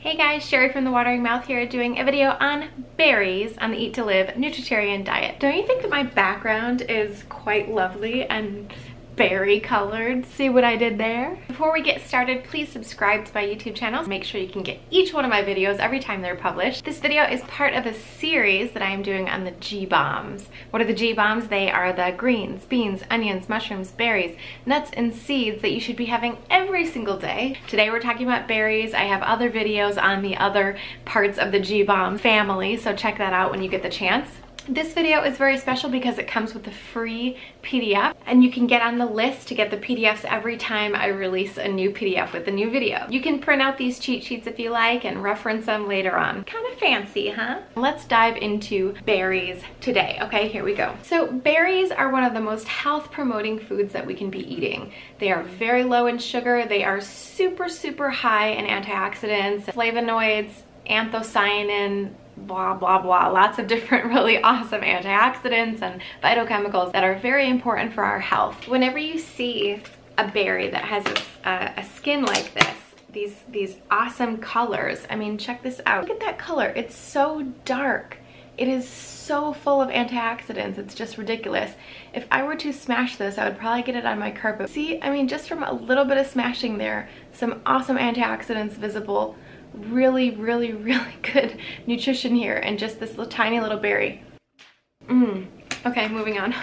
Hey guys, Cheri from The Watering Mouth here doing a video on berries on the Eat to Live Nutritarian diet. Don't you think that my background is quite lovely and berry colored? See what I did there? Before we get started, please subscribe to my YouTube channel. Make sure you can get each one of my videos every time they're published. This video is part of a series that I am doing on the G-bombs. What are the G-bombs? They are the greens, beans, onions, mushrooms, berries, nuts, and seeds that you should be having every single day. Today we're talking about berries. I have other videos on the other parts of the G-bomb family, so check that out when you get the chance. This video is very special because it comes with a free PDF and you can get on the list to get the PDFs every time I release a new PDF with a new video. You can print out these cheat sheets if you like and reference them later on. Kind of fancy, huh? Let's dive into berries today. Okay, here we go. So berries are one of the most health promoting foods that we can be eating. They are very low in sugar. They are super high in antioxidants, flavonoids, anthocyanin, blah blah blah, lots of different really awesome antioxidants and phytochemicals that are very important for our health. Whenever you see a berry that has a skin like this, these awesome colors, I mean, check this out. Look at that color. It's so dark. It is so full of antioxidants. It's just ridiculous. If I were to smash this, I would probably get it on my carpet. See, I mean, just from a little bit of smashing there, some awesome antioxidants visible. Really good nutrition here and just this little tiny little berry. Okay, moving on.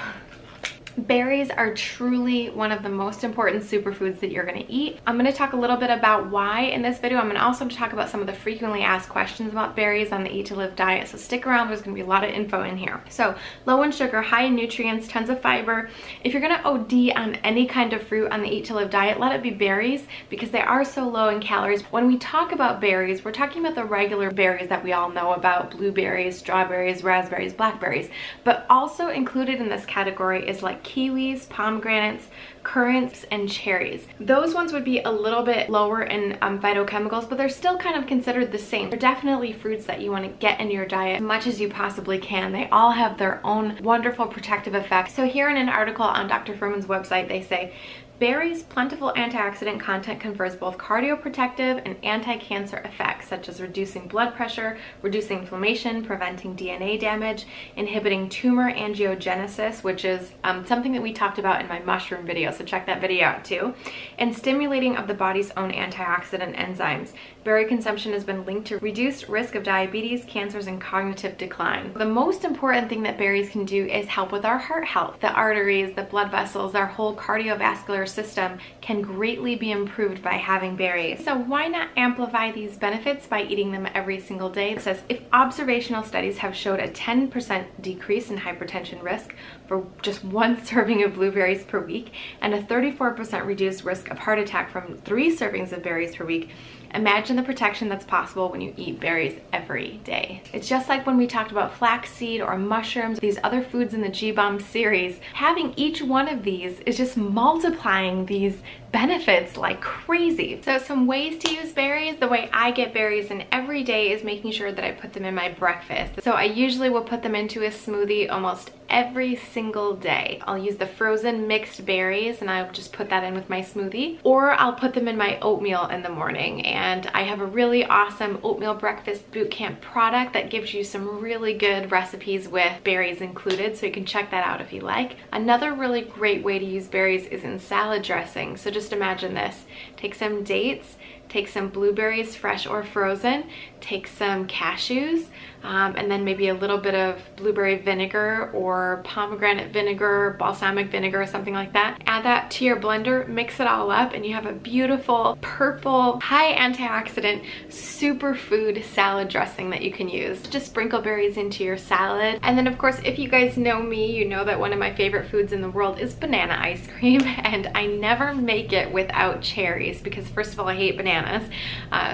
Berries are truly one of the most important superfoods that you're going to eat. I'm going to talk a little bit about why in this video. I'm going to also talk about some of the frequently asked questions about berries on the Eat to Live diet, so stick around. There's going to be a lot of info in here. So low in sugar, high in nutrients, tons of fiber. If you're going to OD on any kind of fruit on the Eat to Live diet, let it be berries because they are so low in calories. When we talk about berries, we're talking about the regular berries that we all know about: blueberries, strawberries, raspberries, blackberries. But also included in this category is like kiwis, pomegranates, currants, and cherries. Those ones would be a little bit lower in phytochemicals, but they're still kind of considered the same. They're definitely fruits that you want to get in your diet as much as you possibly can. They all have their own wonderful protective effects. So here in an article on Dr. Fuhrman's website, they say, berries' plentiful antioxidant content confers both cardioprotective and anti-cancer effects, such as reducing blood pressure, reducing inflammation, preventing DNA damage, inhibiting tumor angiogenesis, which is something that we talked about in my mushroom video, so check that video out too, and stimulating of the body's own antioxidant enzymes. Berry consumption has been linked to reduced risk of diabetes, cancers, and cognitive decline. The most important thing that berries can do is help with our heart health. The arteries, the blood vessels, our whole cardiovascular system can greatly be improved by having berries. So why not amplify these benefits by eating them every single day? It says, if observational studies have showed a 10% decrease in hypertension risk for just one serving of blueberries per week and a 34% reduced risk of heart attack from 3 servings of berries per week, imagine the protection that's possible when you eat berries every day. It's just like when we talked about flaxseed or mushrooms, these other foods in the G-bomb series. Having each one of these is just multiplying these benefits like crazy. So some ways to use berries. The way I get berries in every day is making sure that I put them in my breakfast. So I usually will put them into a smoothie almost every single day. I'll use the frozen mixed berries and I'll just put that in with my smoothie, or I'll put them in my oatmeal in the morning. And I have a really awesome oatmeal breakfast boot camp product that gives you some really good recipes with berries included, so you can check that out if you like. Another really great way to use berries is in salad dressing. So just imagine this: take some dates, take some blueberries, fresh or frozen, take some cashews, and then maybe a little bit of blueberry vinegar or pomegranate vinegar, balsamic vinegar, or something like that. Add that to your blender, mix it all up, and you have a beautiful purple, high antioxidant superfood salad dressing that you can use. Just sprinkle berries into your salad. And then of course, if you guys know me, you know that one of my favorite foods in the world is banana ice cream, and I never make it without cherries because first of all, I hate bananas.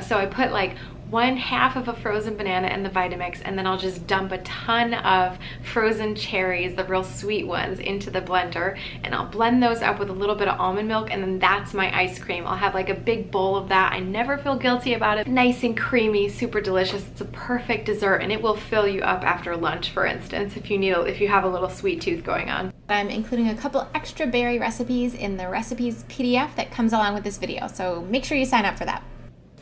So I put like 1/2 of a frozen banana in the Vitamix, and then I'll just dump a ton of frozen cherries, the real sweet ones, into the blender, and I'll blend those up with a little bit of almond milk, and then that's my ice cream. I'll have like a big bowl of that. I never feel guilty about it. Nice and creamy, super delicious. It's a perfect dessert, and it will fill you up after lunch, for instance, if you have a little sweet tooth going on. I'm including a couple extra berry recipes in the recipes PDF that comes along with this video, so make sure you sign up for that.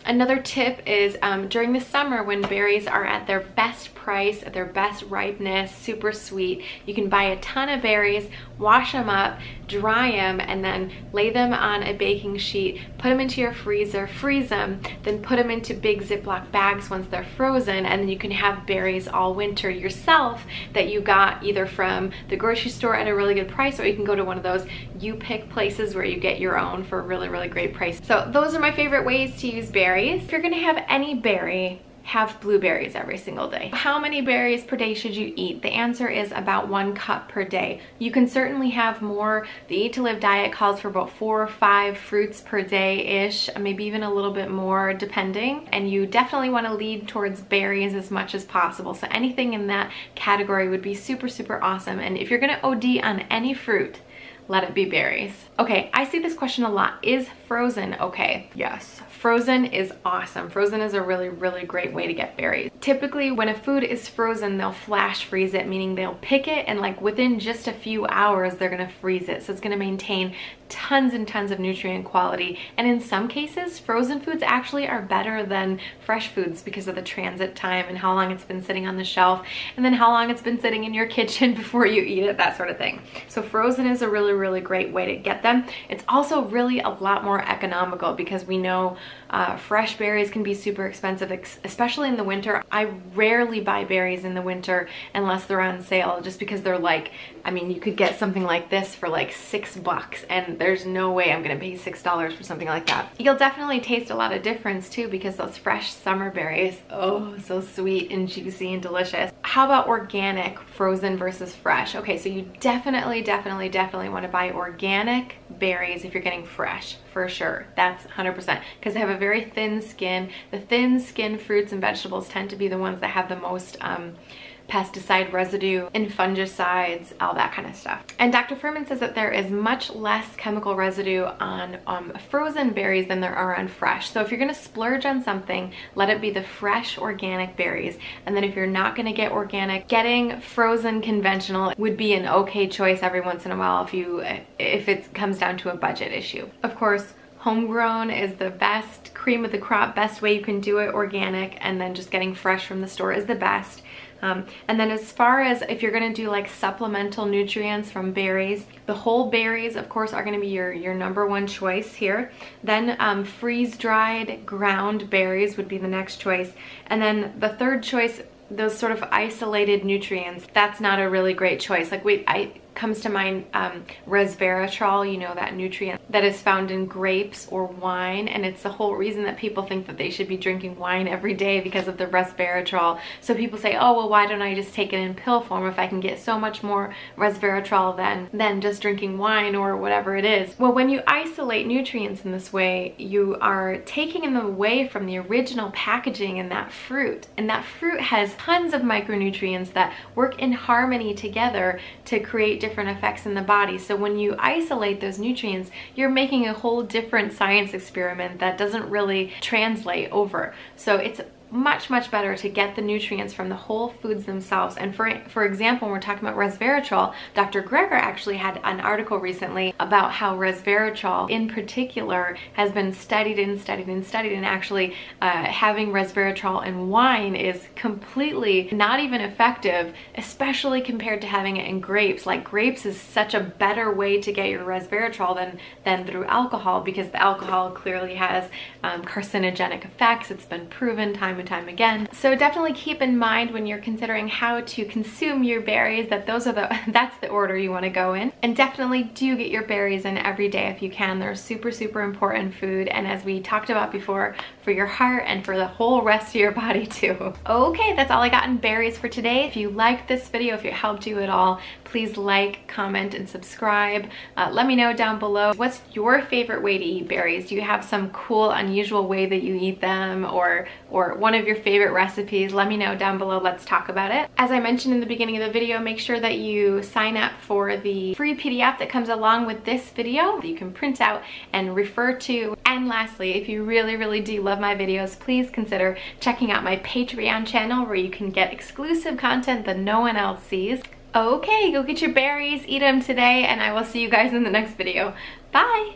Another tip is during the summer when berries are at their best price, at their best ripeness, super sweet, you can buy a ton of berries, wash them up, dry them, and then lay them on a baking sheet, put them into your freezer, freeze them, then put them into big Ziploc bags once they're frozen, and then you can have berries all winter yourself that you got either from the grocery store at a really good price, or you can go to one of those you pick places where you get your own for a really great price. So those are my favorite ways to use berries. If you're gonna have any berry, have blueberries every single day. How many berries per day should you eat? The answer is about 1 cup per day. You can certainly have more. The Eat to Live diet calls for about 4 or 5 fruits per day-ish, maybe even a little bit more depending. And you definitely want to lead towards berries as much as possible. So anything in that category would be super awesome. And if you're gonna OD on any fruit, let it be berries. Okay, I see this question a lot. Is frozen okay? Yes, frozen is awesome. Frozen is a really great way to get berries. Typically, when a food is frozen, they'll flash freeze it, meaning they'll pick it and like within just a few hours, they're gonna freeze it. So it's gonna maintain tons and tons of nutrient quality. And in some cases, frozen foods actually are better than fresh foods because of the transit time and how long it's been sitting on the shelf, and then how long it's been sitting in your kitchen before you eat it, that sort of thing. So frozen is a really great way to get them. It's also really a lot more economical because we know fresh berries can be super expensive, especially in the winter. I rarely buy berries in the winter unless they're on sale, just because they're like, I mean, you could get something like this for like $6, and there's no way I'm gonna pay $6 for something like that. You'll definitely taste a lot of difference too, because those fresh summer berries, oh, so sweet and juicy and delicious. How about organic, frozen versus fresh? Okay, so you definitely want to buy organic berries if you're getting fresh, for sure. That's 100%, because they have a very thin skin. The thin skin fruits and vegetables tend to be the ones that have the most pesticide residue and fungicides, all that kind of stuff. And Dr. Furman says that there is much less chemical residue on frozen berries than there are on fresh. So if you're gonna splurge on something, let it be the fresh organic berries. And then if you're not gonna get organic, getting frozen conventional would be an okay choice every once in a while if it comes down to a budget issue. Of course, homegrown is the best, cream of the crop, best way you can do it, organic, and then just getting fresh from the store is the best. And then as far as if you're gonna do like supplemental nutrients from berries, the whole berries, of course, are gonna be your #1 choice here. Then freeze-dried ground berries would be the next choice. And then the third choice, those sort of isolated nutrients, that's not a really great choice. Like comes to mind resveratrol, you know, that nutrient that is found in grapes or wine, and it's the whole reason that people think that they should be drinking wine every day because of the resveratrol. So people say, oh, well, why don't I just take it in pill form if I can get so much more resveratrol than just drinking wine or whatever it is? Well, when you isolate nutrients in this way, you are taking them away from the original packaging in that fruit, and that fruit has tons of micronutrients that work in harmony together to create different effects in the body. So when you isolate those nutrients, you're making a whole different science experiment that doesn't really translate over. So it's much better to get the nutrients from the whole foods themselves. And for example, when we're talking about resveratrol, Dr. Greger actually had an article recently about how resveratrol in particular has been studied and actually having resveratrol in wine is completely not even effective, especially compared to having it in grapes. Like, grapes is such a better way to get your resveratrol than through alcohol, because the alcohol clearly has carcinogenic effects. It's been proven time and time again. So definitely keep in mind when you're considering how to consume your berries that that's the order you want to go in. And definitely do get your berries in every day if you can. They're super important food, and as we talked about before, for your heart and for the whole rest of your body too. Okay, that's all I got in berries for today. If you liked this video, if it helped you at all, please like, comment, and subscribe. Let me know down below, what's your favorite way to eat berries? Do you have some cool, unusual way that you eat them, or one of your favorite recipes? Let me know down below. Let's talk about it. As I mentioned in the beginning of the video, make sure that you sign up for the free PDF that comes along with this video that you can print out and refer to. And lastly, if you really do love my videos, please consider checking out my Patreon channel, where you can get exclusive content that no one else sees. Okay, go get your berries, eat them today, and I will see you guys in the next video. Bye!